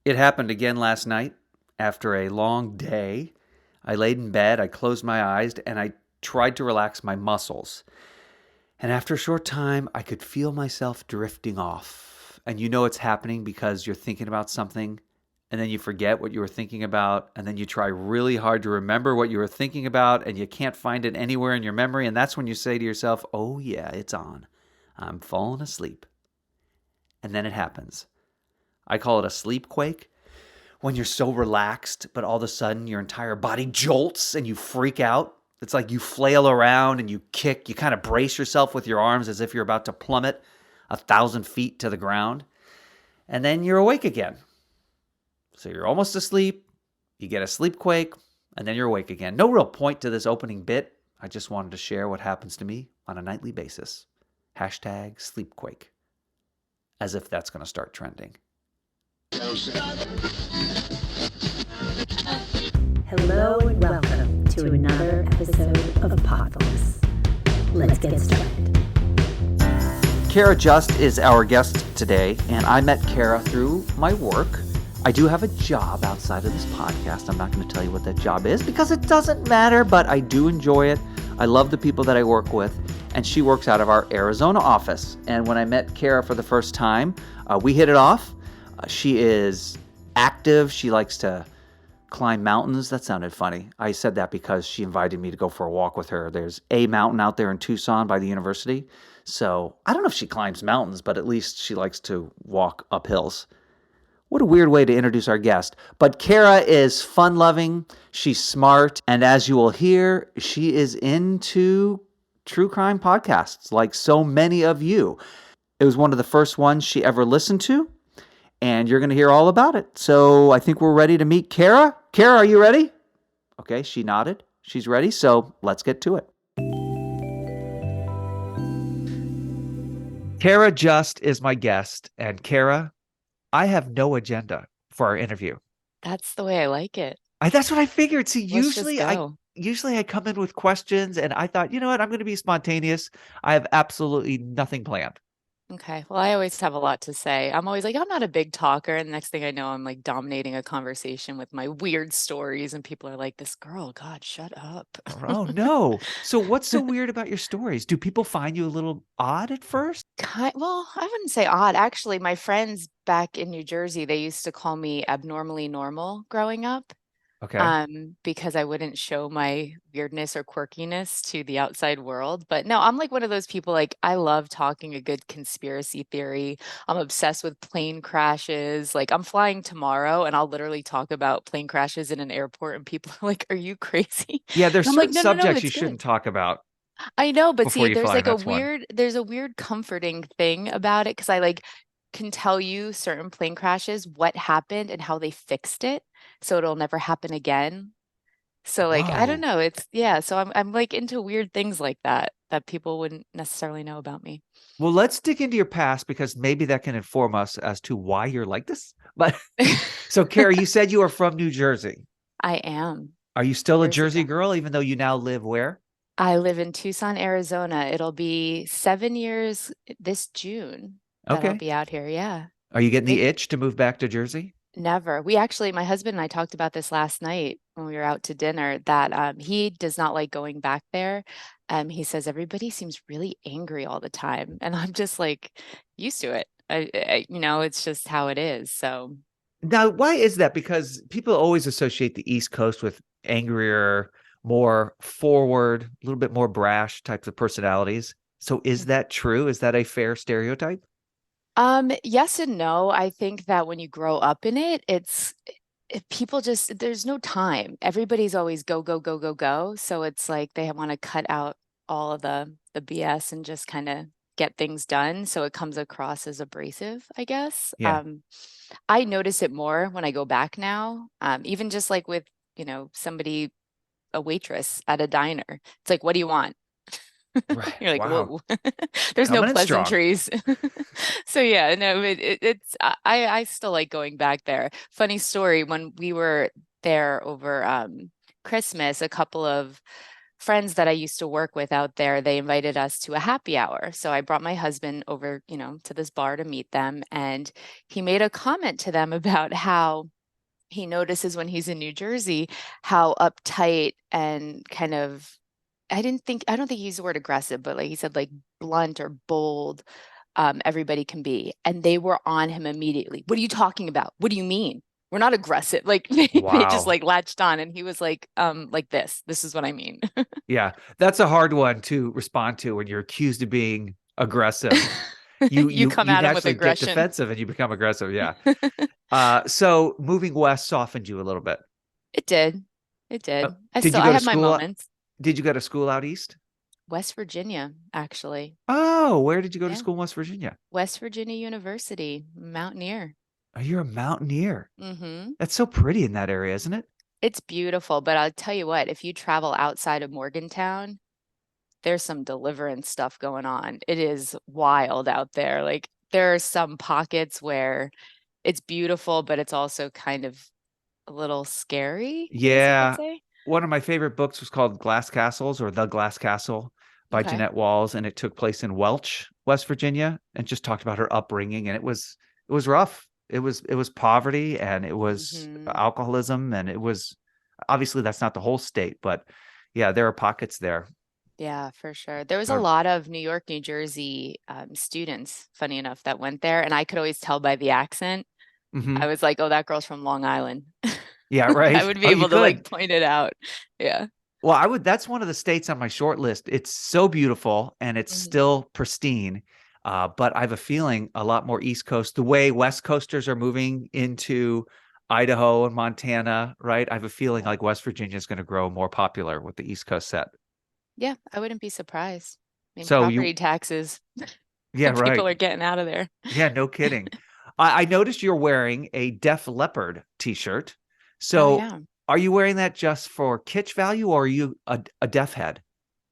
It happened again last night. After a long day, I laid in bed, I closed my eyes, and I tried to relax my muscles. And after a short time, I could feel myself drifting off. And you know it's happening because you're thinking about something, and then you forget what you were thinking about, and then you try really hard to remember what you were thinking about, and you can't find it anywhere in your memory. And that's when you say to yourself, oh, yeah, it's on. I'm falling asleep. And then it happens. I call it a sleep quake. When you're so relaxed, but all of a sudden your entire body jolts and you freak out. It's like you flail around and you kick. You kind of brace yourself with your arms as if you're about to plummet 1,000 feet to the ground. And then you're awake again. So you're almost asleep. You get a sleep quake, and then you're awake again. No real point to this opening bit. I just wanted to share what happens to me on a nightly basis. Hashtag sleepquake. As if that's going to start trending. Hello and welcome to another episode of Podfulness. Let's get started. Kara Just is our guest today, and I met Kara through my work. I do have a job outside of this podcast. I'm not going to tell you what that job is because it doesn't matter, but I do enjoy it. I love the people that I work with, and she works out of our Arizona office. And when I met Kara for the first time, we hit it off. She is active. She likes to climb mountains. That sounded funny. I said that because she invited me to go for a walk with her. There's a mountain out there in Tucson by the university. So I don't know if she climbs mountains, but at least she likes to walk up hills. What a weird way to introduce our guest. But Kara is fun-loving. She's smart. And as you will hear, she is into true crime podcasts like so many of you. It was one of the first ones she ever listened to. And you're going to hear all about it. So I think we're ready to meet Kara. Kara, are you ready? Okay, she nodded. She's ready. So let's get to it. Kara Just is my guest. And Kara, I have no agenda for our interview. That's the way I like it. That's what I figured. See, Let's just go. usually I come in with questions and I thought, you know what, I'm going to be spontaneous. I have absolutely nothing planned. Okay. Well, I always have a lot to say. I'm always like, I'm not a big talker. And the next thing I know, I'm like dominating a conversation with my weird stories. And people are like, this girl, God, shut up. Oh, no. So what's so weird about your stories? Do people find you a little odd at first? Well, I wouldn't say odd. Actually, my friends back in New Jersey, they used to call me abnormally normal growing up. Okay. Because I wouldn't show my weirdness or quirkiness to the outside world. But no, I'm like one of those people, like I love talking a good conspiracy theory. I'm obsessed with plane crashes. Like I'm flying tomorrow and I'll literally talk about plane crashes in an airport and people are like, are you crazy? Yeah, And there's I'm like, certain no, no, no, subjects you it's good. shouldn't talk about I know, but before see, you fly, and that's one. there's a weird comforting thing about it because I like can tell you certain plane crashes, what happened and how they fixed it. So it'll never happen again. So like I don't Whoa. know, it's yeah, so I'm like into weird things like that people wouldn't necessarily know about me. Well, let's dig into your past because maybe that can inform us as to why you're like this. But so, Kara, you said you are from New Jersey. I am Are you still a Jersey Jersey gal. girl, even though you now live where? I live in Tucson, Arizona. It'll be 7 years this June that I'll Okay. be out here. Yeah. Are you getting the Big itch to move back to Jersey? Never. We actually, my husband and I talked about this last night when we were out to dinner that he does not like going back there. He says everybody seems really angry all the time, and I'm just like used to it. It's just how it is. So Now, why is that? Because people always associate the East Coast with angrier, more forward, a little bit more brash types of personalities. So is Mhm. that true? Is that a fair stereotype? Yes and no. I think that when you grow up in it, people just there's no time. Everybody's always go, go, go, go, go. So it's like they want to cut out all of the BS and just kind of get things done. So it comes across as abrasive, I guess. Yeah. I notice it more when I go back now. Even just like with, somebody, a waitress at a diner. It's like, what do you want? Right. You're like, Wow. whoa, there's no Coming in strong. pleasantries. So yeah, no, it's I still like going back there. Funny story, when we were there over Christmas, a couple of friends that I used to work with out there, they invited us to a happy hour. So I brought my husband over, to this bar to meet them. And he made a comment to them about how he notices when he's in New Jersey how uptight and kind of, I don't think he used the word aggressive, but like he said, like blunt or bold, everybody can be. And they were on him immediately. What are you talking about? What do you mean? We're not aggressive. Like they just Wow. like latched on, and he was like this is what I mean. Yeah, that's a hard one to respond to when you're accused of being aggressive. You You you come you at him with naturally get aggression. defensive and you become aggressive. Yeah. So moving west softened you a little bit. It did. It Uh, did. did you I go to have my school? moments. Did you go to school out east? West Virginia, actually. Oh, where did you go to Yeah. school in West Virginia? West Virginia University, Mountaineer. Oh, you're a mountaineer. Hmm. That's so pretty in that area, isn't it? It's beautiful, but I'll tell you what, if you travel outside of Morgantown, there's some deliverance stuff going on. It is wild out there. Like there are some pockets where it's beautiful, but it's also kind of a little scary, I guess you could Yeah. say. One of my favorite books was called Glass Castles or The Glass Castle by Okay. Jeanette Walls, and it took place in Welch, West Virginia, and just talked about her upbringing. And it was rough. It was poverty, and it was Hmm. alcoholism, and it was obviously that's not the whole state, but yeah, there are pockets there. Yeah, for sure. There was a Or, lot of New York, New Jersey students, funny enough, that went there, and I could always tell by the accent. I mhm. was like, oh, that girl's from Long Island. Yeah, I right. would be Oh, you able to like could. point it out. Yeah. Well, I would. That's one of the states on my short list. It's so beautiful and it's Hmm. still pristine. But I have a feeling a lot more East Coast, the way West Coasters are moving into Idaho and Montana, right? I have a feeling Yeah. like West Virginia is going to grow more popular with the East Coast set. Yeah, I wouldn't be surprised. I mean, So property you, taxes, yeah, right. people are getting out of there. Yeah, no kidding. I noticed you're wearing a Def Leppard t-shirt. Oh, So yeah. are you wearing that just for kitsch value or are you a Def head?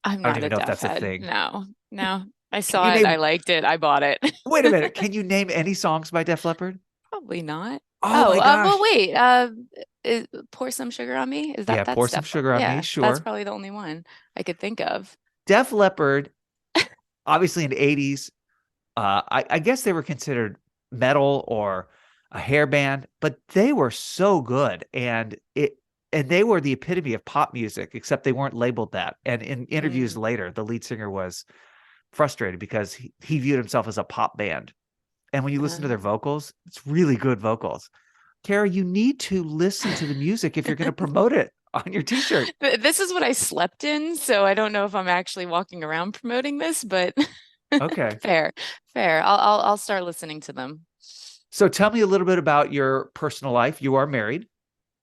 I'm I don't not even a know if deaf that's a head. thing. No, no. I Can you saw it. I name liked it. I bought it. Wait a minute. Can you name any songs by Def Leppard? Probably not. Oh Oh, my well, gosh. wait. Pour some sugar on me. Is Yeah, that's Pour Some Steph? Sugar on Me, Yeah, that's sure. probably the only one I could think of. Def Leppard, obviously in the 80s, I guess they were considered metal or a hair band, but they were so good. And they were the epitome of pop music, except they weren't labeled that. And in interviews Mm, later, the lead singer was frustrated because he viewed himself as a pop band. And when you listen to their uh. vocals, it's really good vocals. Kara, you need to listen to the music if you're going to promote it on your t-shirt. This is what I slept in, so I don't know if I'm actually walking around promoting this, but Okay. fair, fair. I'll start listening to them. So tell me a little bit about your personal life. You are married.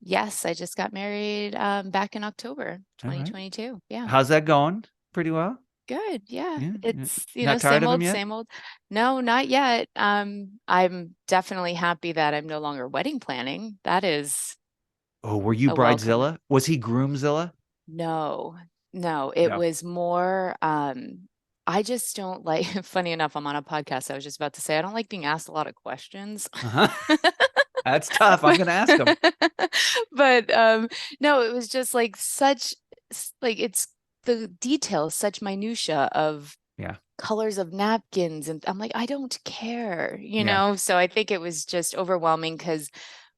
Yes, I just got married back in October All right. 2022. Yeah. How's that going? Pretty well? Good. Yeah. Yeah. Yeah. It's, Not tired same of him old, yet? same old. No, not yet. I'm definitely happy that I'm no longer wedding planning. That is Oh, were you a welcome. bridezilla? Was he groomzilla? No, no, it No. was more, I just don't like, funny enough, I'm on a podcast. I was just about to say, I don't like being asked a lot of questions. Uh-huh. That's tough. I'm But, going to ask him. but no, it was just like like it's the details, such minutia of Yeah. colors of napkins, and I'm like, I don't care, Yeah. So I think it was just overwhelming because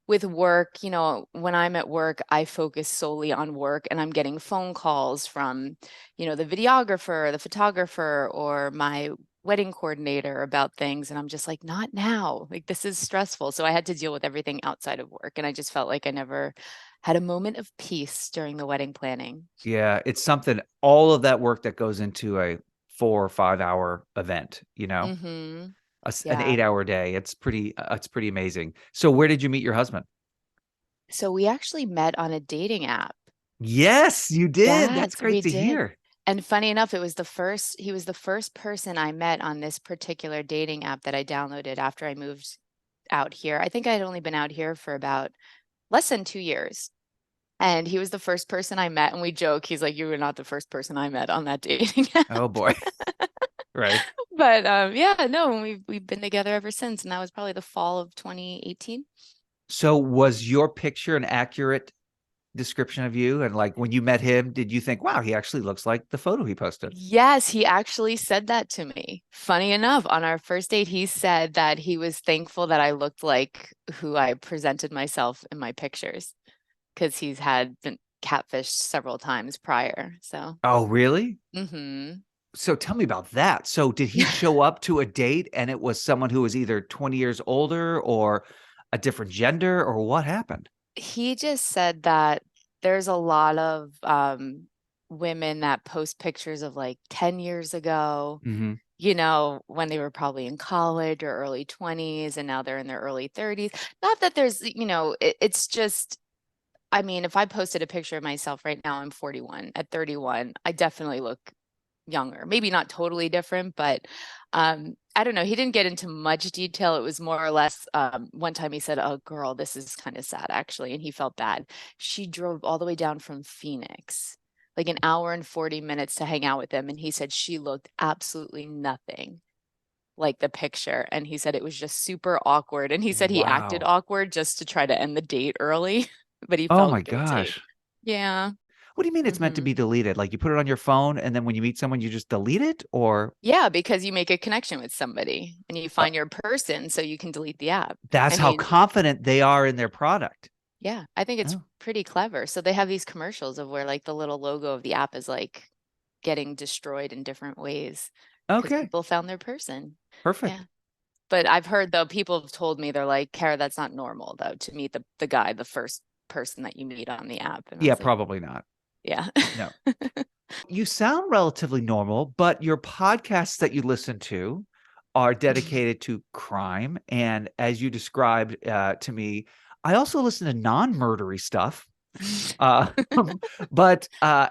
with work, when I'm at work, I focus solely on work, and I'm getting phone calls from, the videographer, the photographer, or my wedding coordinator about things. And I'm just like, not now. Like, this is stressful. So I had to deal with everything outside of work. And I just felt like I never had a moment of peace during the wedding planning. Yeah. It's something, all of that work that goes into a 4 or 5 hour event, Mm-hmm. an Yeah. 8 hour day. It's pretty amazing. So where did you meet your husband? So we actually met on a dating app. Yes, you did. That's Yes, great we to did. hear. And funny enough, he was the first person I met on this particular dating app that I downloaded after I moved out here. I think I had only been out here for about less than 2 years. And he was the first person I met. And we joke, he's like, you were not the first person I met on that dating app. Oh boy. Right. But yeah, no, and we've been together ever since. And that was probably the fall of 2018. So was your picture an accurate description of you? And like when you met him, did you think, wow, he actually looks like the photo he posted? Yes, he actually said that to me. Funny enough, on our first date, he said that he was thankful that I looked like who I presented myself in my pictures because he's had been catfished several times prior. So, Oh, really? hmm So tell me about that. So did he show up to a date and it was someone who was either 20 years older or a different gender, or what happened? He just said that there's a lot of women that post pictures of like 10 years ago, Hmm. when they were probably in college or early 20s and now they're in their early 30s. Not that there's, it's just, I mean, if I posted a picture of myself right now, I'm 41. At 31, I definitely look younger. Maybe not totally different, but I don't know. He didn't get into much detail. It was more or less one time he said, "Oh, girl, this is kind of sad, actually." And he felt bad. She drove all the way down from Phoenix, like an hour and 40 minutes to hang out with him. And he said she looked absolutely nothing like the picture. And he said it was just super awkward. And he said he acted Wow. awkward just to try to end the date early, but he Oh felt my guilty. gosh. Yeah. What do you mean it's meant to hmm be deleted? Like you put it on your phone and then when you meet someone, you just delete it? Or Yeah, because you make a connection with somebody and you uh, find your person so you can delete the app. I that's how mean, confident they are in their product. yeah, I think it's Oh, pretty clever. So they have these commercials of where like the little logo of the app is like getting destroyed in different ways because okay. people found their person. Yeah. Perfect. But I've heard though, people have told me they're like, Kara, that's not normal though, to meet the guy, the first person that you meet on the app. And I Yeah, was like, probably not. yeah. No. You sound relatively normal, but your podcasts that you listen to are dedicated to crime. And as you described to me, I also listen to non-murdery stuff. Uh,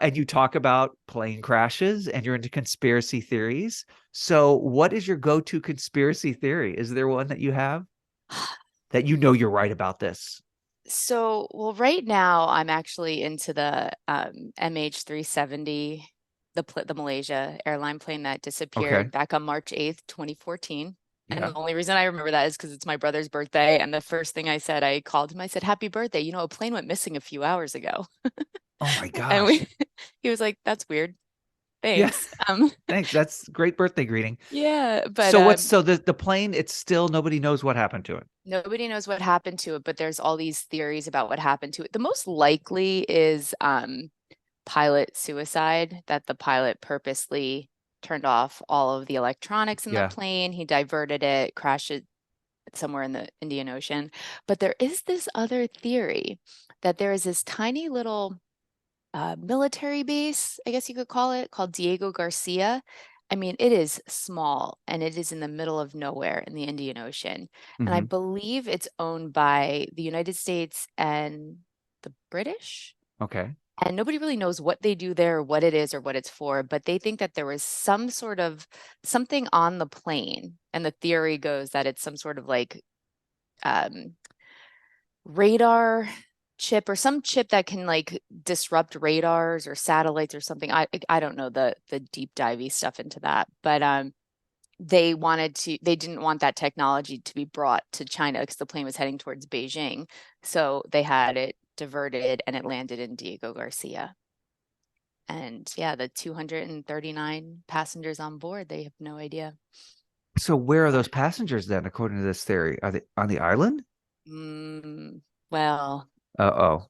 and you talk about plane crashes and you're into conspiracy theories. So what is your go-to conspiracy theory? Is there one that you have that you know you're right about this? So, well, right now I'm actually into the MH370, the Malaysia airline plane that Okay. disappeared back on March 8th, 2014. And Yeah. the only reason I remember that is because it's my brother's birthday. And the first thing I said, I called him, I said, "Happy birthday. A plane went missing a few hours ago." Oh my And gosh. he was like, "That's weird. Yeah. Thanks." Thanks. That's a great birthday greeting. Yeah, but So the plane, it's still nobody knows what happened to it. nobody knows what happened to it, but there's all these theories about what happened to it. The most likely is pilot suicide, that the pilot purposely turned off all of the electronics in the Yeah. plane. He diverted it, crashed it somewhere in the Indian Ocean. But there is this other theory that there is this tiny little military base, I guess you could call it, called Diego Garcia. I mean, it is small and it is in the middle of nowhere in the Indian Ocean. And I Hmm. believe it's owned by the United States and the British. Okay. And nobody really knows what they do there, or what it is, or what it's for, but they think that there was some sort of something on the plane. And the theory goes that it's some sort of like um, radar chip or some chip that can like disrupt radars or satellites or something. I don't know the deep divey stuff into that, but they didn't want that technology to be brought to China because the plane was heading towards Beijing. So they had it diverted and it landed in Diego Garcia. And yeah, the 239 passengers on board, they have no idea. So where are Yeah. those passengers then, according to this theory? Are they on the island? Well, Uh-oh.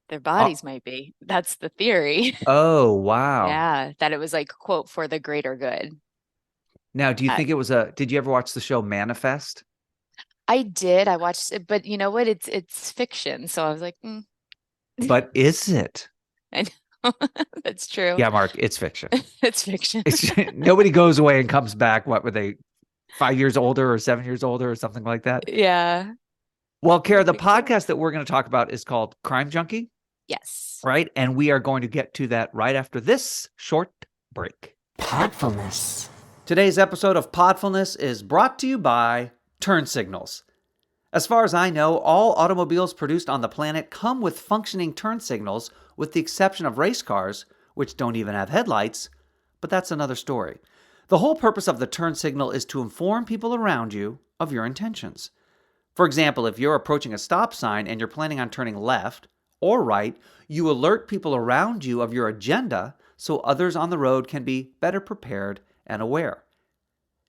their Oh, bodies might be. That's the theory. oh, wow. Yeah, that it was like, quote, for the greater good. Now, do you Uh, think did you ever watch the show Manifest? I did. I watched it, but you know what? It's fiction. So I was like, But is it? I know. That's true. Yeah, Mark, it's fiction. It's fiction. It's nobody goes away and comes back. What were they, 5 years older or 7 years older or something like that? Yeah, Well, Kara, I the think so. podcast that we're going to talk about is called Crime Junkie, Yes. right? And we are going to get to that right after this short break. Podfulness. Today's episode of Podfulness is brought to you by Turn Signals. As far as I know, all automobiles produced on the planet come with functioning turn signals, with the exception of race cars, which don't even have headlights, but that's another story. The whole purpose of the turn signal is to inform people around you of your intentions. For example, if you're approaching a stop sign and you're planning on turning left, or right, you alert people around you of your agenda so others on the road can be better prepared and aware.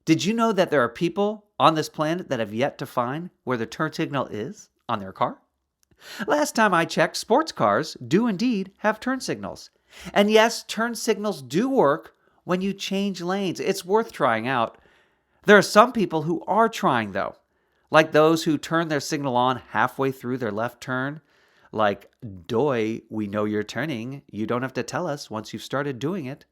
Did you know that there are people on this planet that have yet to find where the turn signal is on their car? Last time I checked, sports cars do indeed have turn signals. And yes, turn signals do work when you change lanes. It's worth trying out. There are some people who are trying, though, like those who turn their signal on halfway through their left turn. Like, "Doy, we know you're turning. You don't have to tell us once you've started doing it."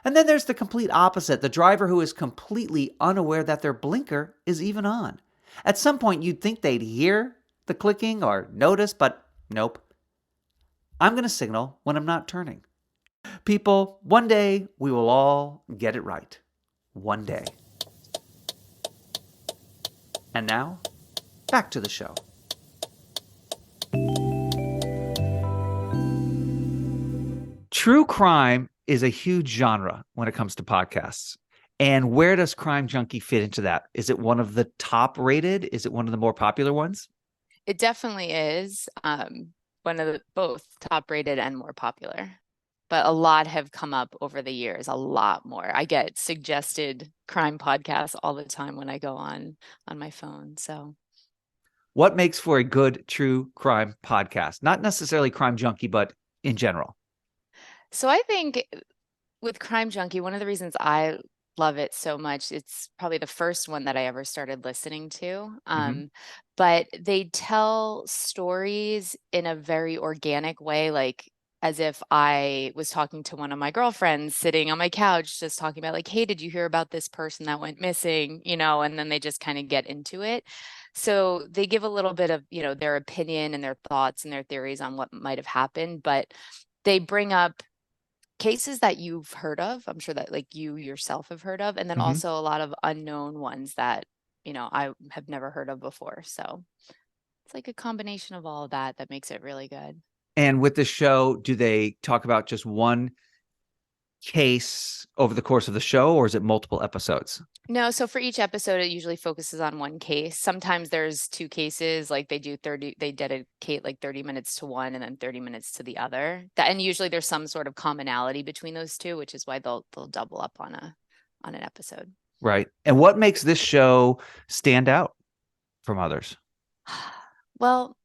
And then there's the complete opposite, the driver who is completely unaware that their blinker is even on. At some point, you'd think they'd hear the clicking or notice, but nope. I'm going to signal when I'm not turning. People, one day we will all get it right. One day. And now, back to the show. True crime is a huge genre when it comes to podcasts. And where does Crime Junkie fit into that? Is it one of the top rated? Is it one of the more popular ones? It definitely is one of the both top rated and more popular. But a lot have come up over the years, a lot more. I get suggested crime podcasts all the time when I go on my phone. So what makes for a good true crime podcast? Not necessarily Crime Junkie, but in general. So I think with Crime Junkie, one of the reasons I love it so much, it's probably the first one that I ever started listening to. But they tell stories in a very organic way, like as if I was talking to one of my girlfriends sitting on my couch, just talking about like, hey, did you hear about this person that went missing? And then they just kind of get into it. So they give a little bit of, their opinion and their thoughts and their theories on what might have happened, but they bring up cases that you've heard of. I'm sure that like you yourself have heard of, and then also a lot of unknown ones that, I have never heard of before. So it's like a combination of all of that makes it really good. And with the show, do they talk about just one case over the course of the show, or is it multiple episodes? No, so for each episode, it usually focuses on one case. Sometimes there's two cases, like they dedicate like 30 minutes to one and then 30 minutes to the other. And usually there's some sort of commonality between those two, which is why they'll double up on an episode. Right. And what makes this show stand out from others? Well,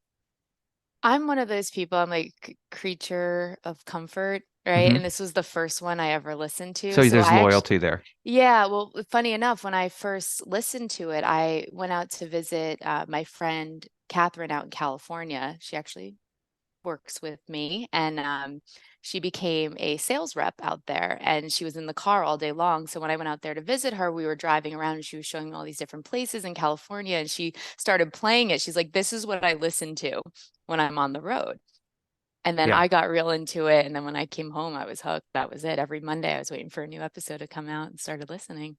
I'm one of those people, I'm like creature of comfort, right? And this was the first one I ever listened to. So there's loyalty there. Yeah, well, funny enough, when I first listened to it, I went out to visit my friend Catherine out in California. She actually works with me, and she became a sales rep out there, and she was in the car all day long. So when I went out there to visit her, we were driving around and she was showing me all these different places in California, and she started playing it. She's like, this is what I listen to when I'm on the road. And then I got real into it. And then when I came home, I was hooked. That was it. Every Monday, I was waiting for a new episode to come out and started listening.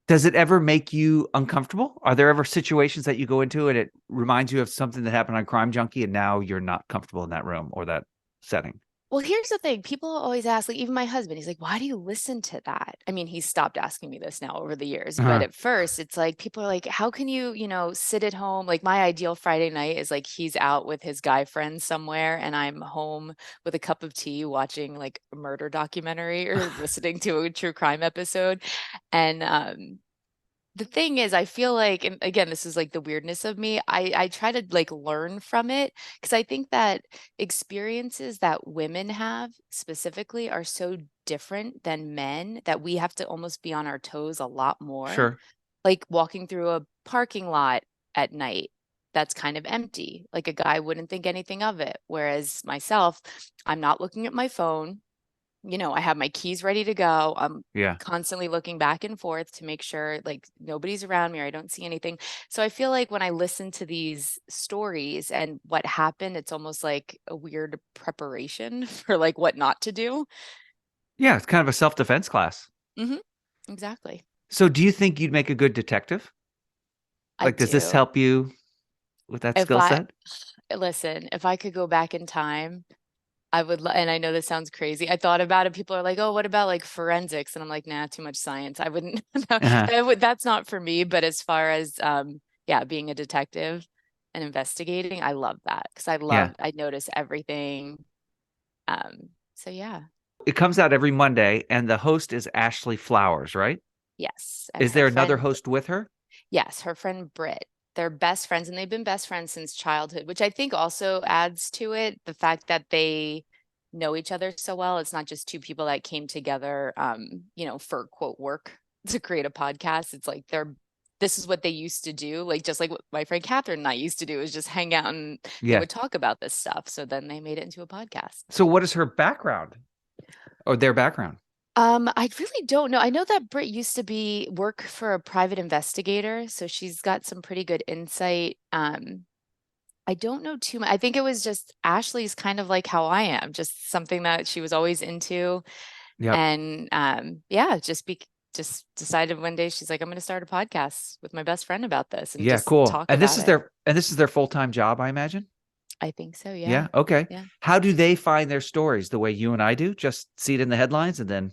Does it ever make you uncomfortable? Are there ever situations that you go into and it reminds you of something that happened on Crime Junkie and now you're not comfortable in that room or that setting? Well, here's the thing. People always ask, like even my husband, he's like, why do you listen to that? I mean, he's stopped asking me this now over the years, but at first it's like, people are like, how can you, sit at home? Like my ideal Friday night is like, he's out with his guy friends somewhere and I'm home with a cup of tea watching like a murder documentary or listening to a true crime episode. And, the thing is, I feel like, and again, this is like the weirdness of me. I try to like learn from it because I think that experiences that women have specifically are so different than men that we have to almost be on our toes a lot more. Sure. Like walking through a parking lot at night that's kind of empty. Like a guy wouldn't think anything of it. Whereas myself, I'm not looking at my phone. I have my keys ready to go. I'm constantly looking back and forth to make sure like nobody's around me or I don't see anything. So I feel like when I listen to these stories and what happened, it's almost like a weird preparation for like what not to do. Yeah, it's kind of a self-defense class. Exactly. So do you think you'd make a good detective? Like, does this help you with that skill set? Listen, if I could go back in time, I would, and I know this sounds crazy. I thought about it. People are like, "Oh, what about like forensics?" And I'm like, "Nah, too much science. I wouldn't. That's not for me." But as far as, being a detective, and investigating, I love that because Yeah. I notice everything. So yeah, It comes out every Monday, and the host is Ashley Flowers, right? yes. And Is her there another friend, host with her? yes, her friend Britt. They're best friends and they've been best friends since childhood, which I think also adds to it. The fact that they know each other so well. It's not just two people that came together, for quote work to create a podcast. It's like this is what they used to do. Like just like what my friend Catherine and I used to do is just hang out and they Yeah. would talk about this stuff. So then they made it into a podcast. So what is her background or their background? I really don't know. I know that Britt used to be work for a private investigator, so she's got some pretty good insight. I don't know too much. I think it was just Ashley's kind of like how I am, just something that she was always into. Yep. And yeah, just decided one day she's like, I'm going to start a podcast with my best friend about this and Yeah, just cool. talk about it. And this is their full-time job, I imagine. I think so. Yeah. Yeah, okay. Yeah. How do they find their stories the way you and I do? Just see it in the headlines and then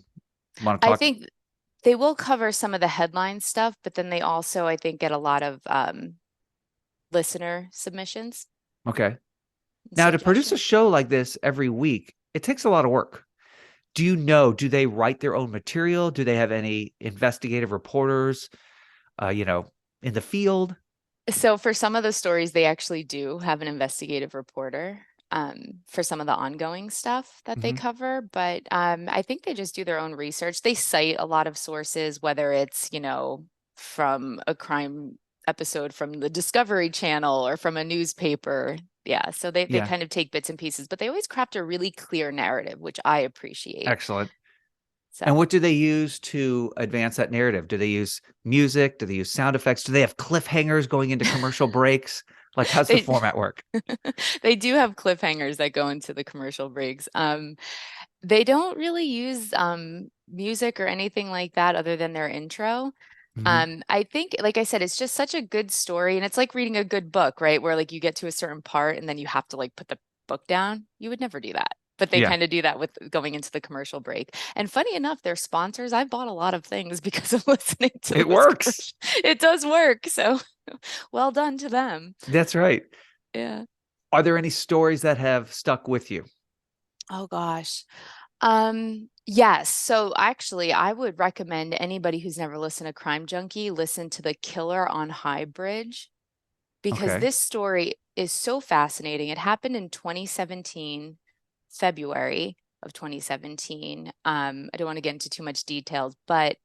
want to I talk? think they will cover some of the headline stuff, but then they also, I think, get a lot of listener submissions Okay. and Now, to produce a suggestions. show like this every week, it takes a lot of work. Do they write their own material? Do they have any investigative reporters, you know, in the field? So for some of the stories, they actually do have an investigative reporter for some of the ongoing stuff that they Hmm. cover, but I think they just do their own research. They cite a lot of sources, whether it's, from a crime episode from the Discovery Channel or from a newspaper. Yeah, so they Yeah, kind of take bits and pieces, but they always craft a really clear narrative, which I appreciate. excellent. And So what do they use to advance that narrative? Do they use music? Do they use sound effects? Do they have cliffhangers going into commercial breaks? Like, how's the they format work? they do have cliffhangers that go into the commercial breaks. They don't really use music or anything like that other than their intro. Hmm. I think, like I said, it's just such a good story, and it's like reading a good book, right? Where like you get to a certain part and then you have to like put the book down. You would never do that. But they Yeah, kind of do that with going into the commercial break. And funny enough, their sponsors, I bought a lot of things because of listening to it those works. commercials. It does work. So well done to them. That's right. Yeah. Are there any stories that have stuck with you? Oh gosh. Yes. So actually, I would recommend anybody who's never listened to Crime Junkie listen to The Killer on High Bridge because Okay. this story is so fascinating. It happened in 2017, February of 2017. I don't want to get into too much details, but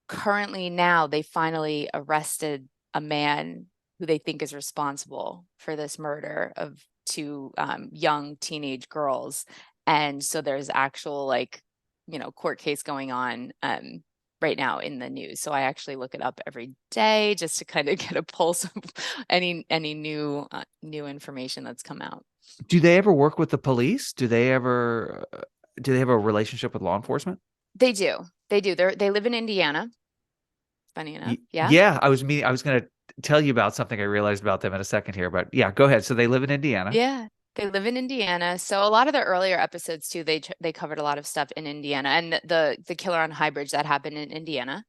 currently now they finally arrested a man who they think is responsible for this murder of two young teenage girls. And so there's actual court case going on right now in the news. So I actually look it up every day just to kind of get a pulse of any new information that's come out. Do they ever work with the police? Do they have a relationship with law enforcement? They do. They do. They live in Indiana, funny enough. Yeah. Yeah, I was going to tell you about something I realized about them in a second here, but yeah, go ahead. So they live in Indiana. Yeah, they live in Indiana. So a lot of the earlier episodes too, they covered a lot of stuff in Indiana, and the killer on High Bridge that happened in Indiana,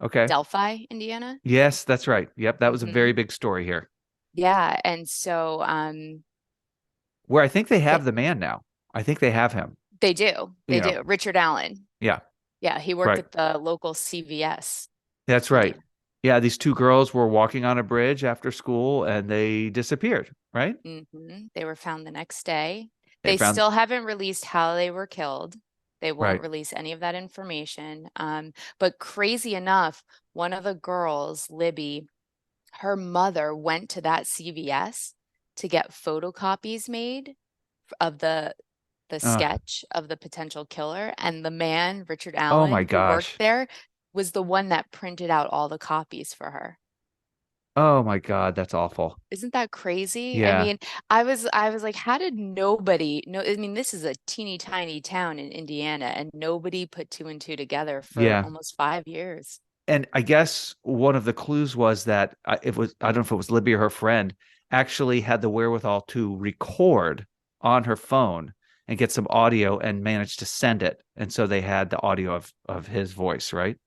Okay. Delphi, Indiana. Yes, that's right. Yep, that was a Hmm. very big story here. Yeah, and so Where I think they they have the man now. I think they have him. they You know, do. Richard Allen. yeah, Yeah, he worked right. at the local CVS. That's right. Indiana. Yeah, these two girls were walking on a bridge after school and they disappeared, right? They were found the next day. They They found, still haven't released how they were killed. They won't right. release any of that information. But crazy enough, one of the girls, Libby, her mother went to that CVS to get photocopies made of the Uh, sketch of the potential killer, and the man, Richard oh my Allen, who worked gosh. there, was the one that printed out all the copies for her. Oh my God, that's awful. Isn't that crazy? I Yeah, mean, I was like, how did nobody know? I mean, this is a teeny tiny town in Indiana, and nobody put two and two together for yeah. almost 5 years. And I guess one of the clues was that I don't know if it was Libby or her friend, actually had the wherewithal to record on her phone and get some audio and managed to send it. And so they had the audio of his voice, right?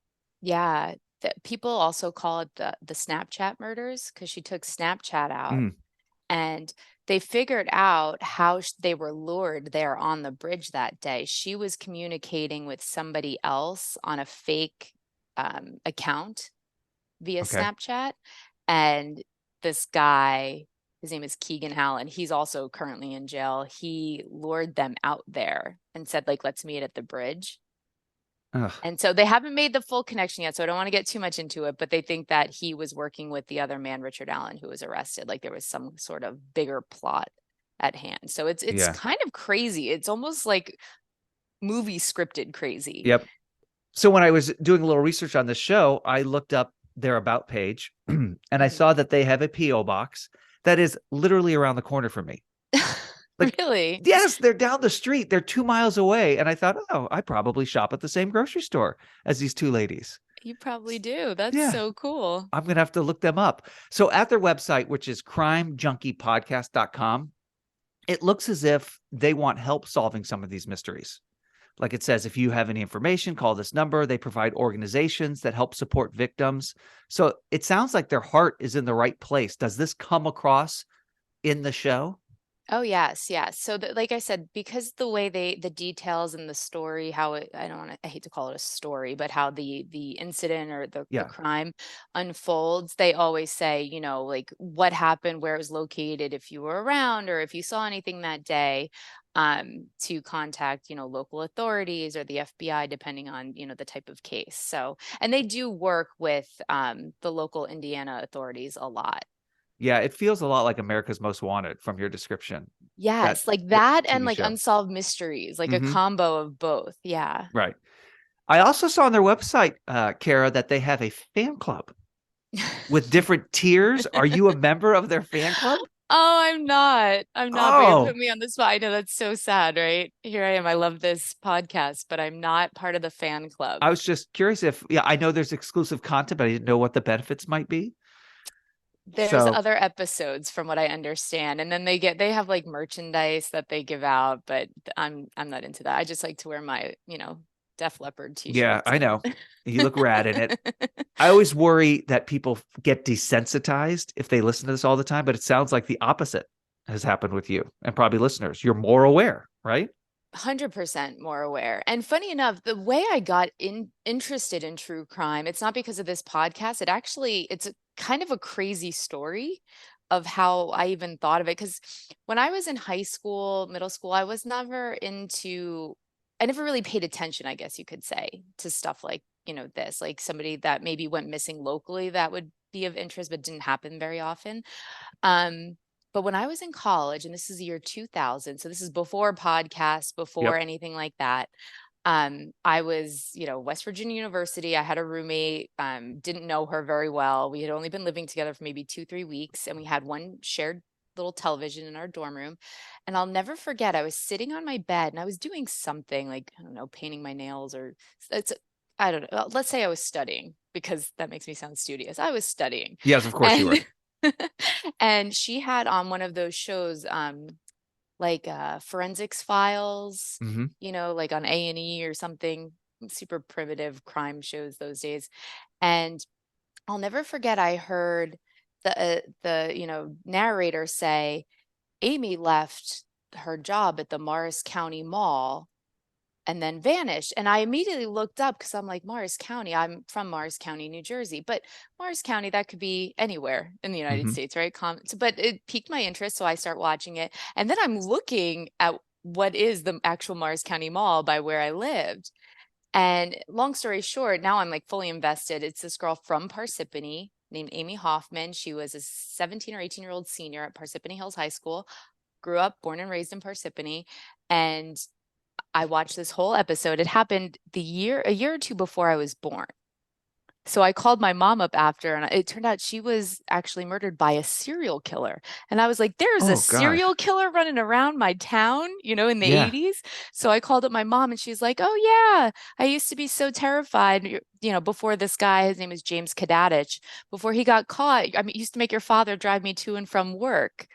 Yeah, people also call it the Snapchat murders because she took Snapchat out Mm, And they figured out how they were lured there on the bridge that day. She was communicating with somebody else on a fake account via Okay. Snapchat. And this guy, his name is Keegan Allen, he's also currently in jail. He lured them out there and said, like, let's meet at the bridge. Ugh. And so they haven't made the full connection yet, so I don't want to get too much into it, but they think that he was working with the other man, Richard Allen, who was arrested. Like there was some sort of bigger plot at hand. So it's Yeah. kind of crazy. It's almost like movie scripted crazy. Yep. So when I was doing a little research on this show, I looked up their about page and I saw that they have a P.O. box that is literally around the corner from me. Like, Really? yes, they're down the street. They're 2 miles away. And I thought, oh, I probably shop at the same grocery store as these two ladies. You probably do. That's Yeah. so cool. I'm going to have to look them up. So at their website, which is crimejunkiepodcast.com, it looks as if they want help solving some of these mysteries. Like it says, if you have any information, call this number. They provide organizations that help support victims. So it sounds like their heart is in the right place. Does this come across in the show? Oh, yes, yes. So like I said, because the way the details and the story, how it, I hate to call it a story, but how the incident or the Yeah. crime unfolds, they always say, like what happened, where it was located, if you were around or if you saw anything that day, to contact, local authorities or the FBI, depending on, the type of case. So, and they do work with the local Indiana authorities a lot. Yeah, it feels a lot like America's Most Wanted from your description. Yes, like The that and TV like show. unsolved mysteries, like a Mhm. combo of both. Yeah. Right. I also saw on their website, Kara, that they have a fan club with different tiers. Are you a member of their fan club? Oh, I'm not. I'm not, but you're Oh, putting me on the spot. I know that's so sad, right? Here I am. I love this podcast, but I'm not part of the fan club. I was just curious if, yeah, I know there's exclusive content, but I didn't know what the benefits might be. There's So, other episodes from what I understand, and then they have like merchandise that they give out, but I'm not into that. I just like to wear my, Def Leppard yeah, t-shirts I and know. You look rad in it. I always worry that people get desensitized if they listen to this all the time, but it sounds like the opposite has happened with you and probably listeners. You're more aware, right? 100% more aware. And funny enough, the way I got interested in true crime, it's not because of this podcast. It's a kind of a crazy story of how I even thought of it. Because when I was in high school, middle school, I never really paid attention, I guess you could say, to stuff like, this, like somebody that maybe went missing locally that would be of interest, but didn't happen very often. Um, but when I was in college, and this is the year 2000, so this is before podcasts, before Yep. anything like that. I was, West Virginia University. I had a roommate, didn't know her very well. We had only been living together for maybe 2, 3 weeks, and we had one shared little television in our dorm room. And I'll never forget, I was sitting on my bed and I was doing something like, I don't know, painting my nails or it's, I don't know. Let's say I was studying because that makes me sound studious. I was studying. Yes, of course you were. And and she had on one of those shows, like forensics files, Hmm. like on A&E or something, super primitive crime shows those days. And I'll never forget, I heard the narrator say, Amy left her job at the Morris County Mall and then vanished. And I immediately looked up because I'm like, Morris County, I'm from Morris County, New Jersey, but Morris County, that could be anywhere in the United Hmm. States, right? But it piqued my interest. So I start watching it. And then I'm looking at what is the actual Morris County Mall by where I lived. And long story short, now I'm like fully invested. It's this girl from Parsippany named Amy Hoffman. She was a 17 or 18-year-old senior at Parsippany Hills High School, grew up, born and raised in Parsippany. And I watched this whole episode. It happened a year or two before I was born. So I called my mom up after, and it turned out she was actually murdered by a serial killer. And I was like, there's a Oh gosh. serial killer running around my town, in the Yeah. 80s. So I called up my mom and she's like, oh yeah, I used to be so terrified, before this guy, his name is James Kadadich, before he got caught. I mean, it used to make your father drive me to and from work.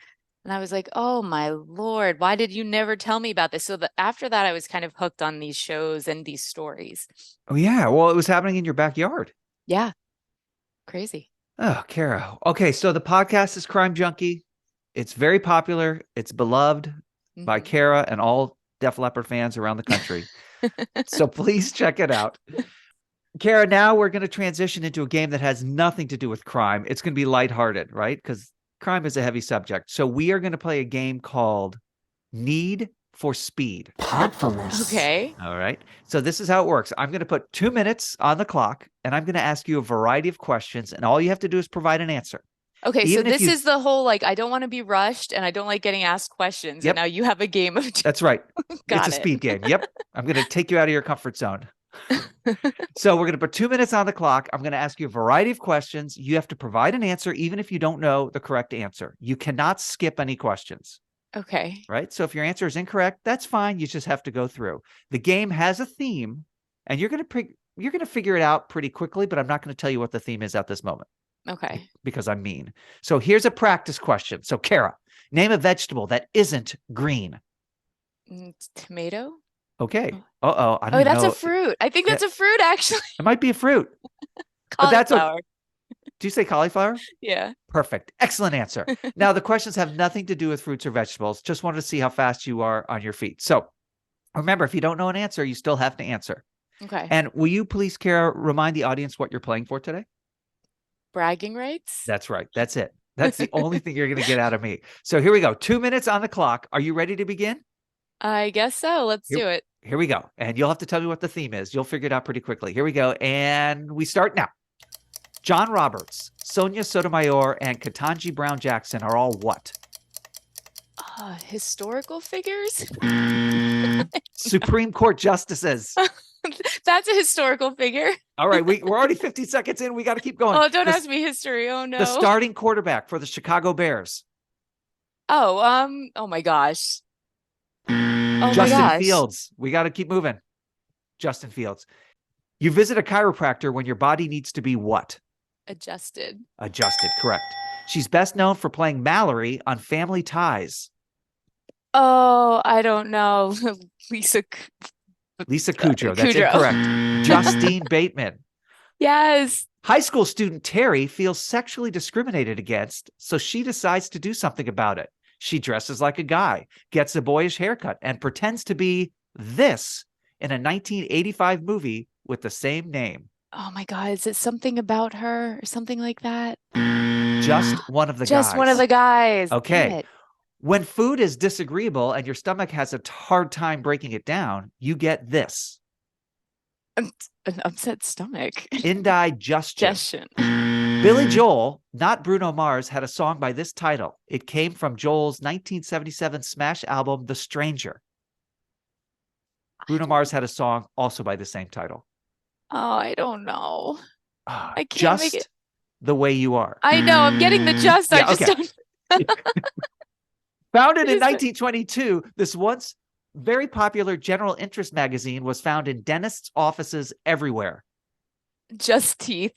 And I was like, oh my Lord, why did you never tell me about this? So after that, I was kind of hooked on these shows and these stories. Oh yeah. Well, it was happening in your backyard. Yeah, crazy. Oh, Kara. Okay, so the podcast is Crime Junkie. It's very popular. It's beloved by Mhm. Kara and all Def Leppard fans around the country. So please check it out. Kara, now we're going to transition into a game that has nothing to do with crime. It's going to be lighthearted, right? Because crime is a heavy subject. So we are going to play a game called Need for Speed. Podfulness. Okay. All right. So this is how it works. I'm going to put 2 minutes on the clock, and I'm going to ask you a variety of questions, and all you have to do is provide an answer. Okay, so Even if this you- is the whole like I don't want to be rushed and I don't like getting asked questions. Yep. And now you have a game of That's right. Got It's a it. speed game. Yep. I'm going to take you out of your comfort zone. So we're going to put 2 minutes on the clock. I'm going to ask you a variety of questions. You have to provide an answer, even if you don't know the correct answer. You cannot skip any questions, Okay. right? So if your answer is incorrect, that's fine. You just have to go through. The game has a theme, and you're going to figure it out pretty quickly, but I'm not going to tell you what the theme is at this moment Okay. because I'm mean. So here's a practice question. So Kara, name a vegetable that isn't green. Tomato? Okay. Oh. I don't Oh, even that's know. a fruit. I think that's a fruit actually. It might be a fruit. But that's Cauliflower. Do you say cauliflower? Yeah. Perfect. Excellent answer. Now, the questions have nothing to do with fruits or vegetables. Just wanted to see how fast you are on your feet. So remember, if you don't know an answer, you still have to answer. Okay. And will you please, Kara, remind the audience what you're playing for today? Bragging rights? That's right. That's it. That's the only thing you're going to get out of me. So here we go. 2 minutes on the clock. Are you ready to begin? I guess so. Let's do it. Here we go. And you'll have to tell me what the theme is. You'll figure it out pretty quickly. Here we go. And we start now. John Roberts, Sonia Sotomayor, and Ketanji Brown Jackson are all what? Historical figures? Supreme Court justices. That's a historical figure. All right, we're already 50 seconds in. We got to keep going. Oh, don't ask me history. Oh no. The starting quarterback for the Chicago Bears. Oh my gosh. Oh my Justin gosh. Fields. We got to keep moving. Justin Fields. You visit a chiropractor when your body needs to be what? Adjusted. Adjusted, correct. She's best known for playing Mallory on Family Ties. Oh, I don't know. Lisa Kudrow. That's Kudrow. incorrect. Justine Bateman. Yes. High school student Terry feels sexually discriminated against, so she decides to do something about it. She dresses like a guy, gets a boyish haircut, and pretends to be this in a 1985 movie with the same name. Oh my God. Is it something about her or something like that? Just one of the guys. Just one of the guys. Okay. Damn it. When food is disagreeable and your stomach has a hard time breaking it down, you get this. An upset stomach. Indigestion. Digestion. Billy Joel, not Bruno Mars, had a song by this title. It came from Joel's 1977 smash album, The Stranger. Bruno Mars had a song also by the same title. Oh, I don't know. I can't Just make it. the Way You Are. I know. I'm getting the just. I Yeah, just okay. don't. Founded in What is 1922, this once very popular general interest magazine was found in dentists' offices everywhere. Just teeth.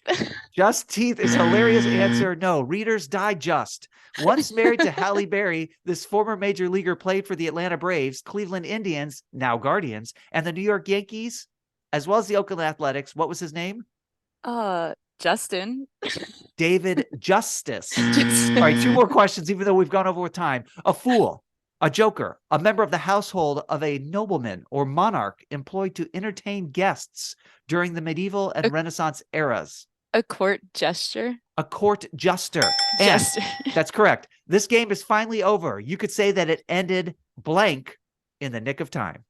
Just Teeth is a hilarious answer. No, Reader's Digest. Once married to Halle Berry, this former major leaguer played for the Atlanta Braves, Cleveland Indians, now Guardians, and the New York Yankees, as well as the Oakland Athletics. What was his name? Justin. David Justice. Just- All right, 2 more questions, even though we've gone over with time. A fool, a joker, a member of the household of a nobleman or monarch employed to entertain guests during the medieval and Renaissance eras. A court gesture. A court jester. And Jester. that's correct. This game is finally over. You could say that it ended blank in the nick of time.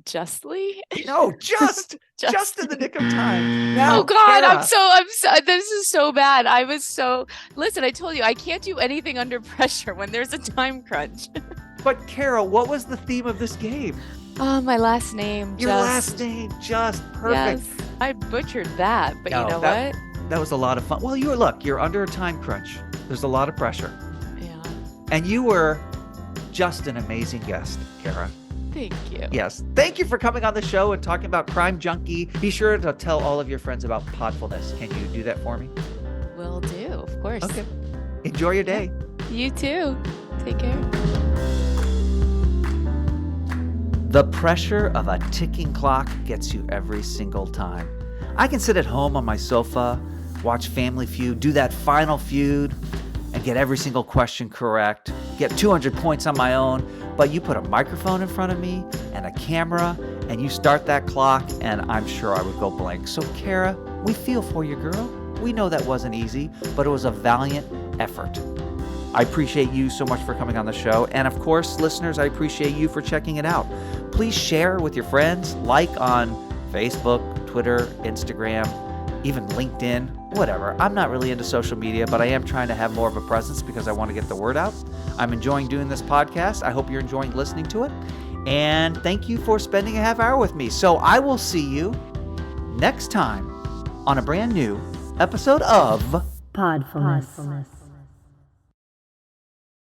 Justly. No, just in the nick of time. Now, Oh God, Kara, I'm so, this is so bad. Listen, I told you, I can't do anything under pressure when there's a time crunch. But Kara, what was the theme of this game? Oh, my last name. Your last name, just perfect. Yes, I butchered that, but No, you know that- what? That was a lot of fun. Well, you're under a time crunch. There's a lot of pressure. Yeah, And you were just an amazing guest, Kara. thank you. Yes. Thank you for coming on the show and talking about Crime Junkie. Be sure to tell all of your friends about Podfulness. Can you do that for me? Will do, of course. Okay. Enjoy your day. You too. Take care. The pressure of a ticking clock gets you every single time. I can sit at home on my sofa, watch Family Feud, do that final feud, and get get every single question correct, get 200 points on my own, but you put a microphone in front of me and a camera, and you start that clock, and I'm sure I would go blank. So, Kara, we feel for you, girl. We know that wasn't easy, but it was a valiant effort. I appreciate you so much for coming on the show. And of course, listeners, I appreciate you for checking it out. Please share with your friends, like on Facebook, Twitter, Instagram, even LinkedIn, whatever. I'm not really into social media, but I am trying to have more of a presence because I want to get the word out. I'm enjoying doing this podcast. I hope you're enjoying listening to it. And thank you for spending a half hour with me. So I will see you next time on a brand new episode of Podfulness.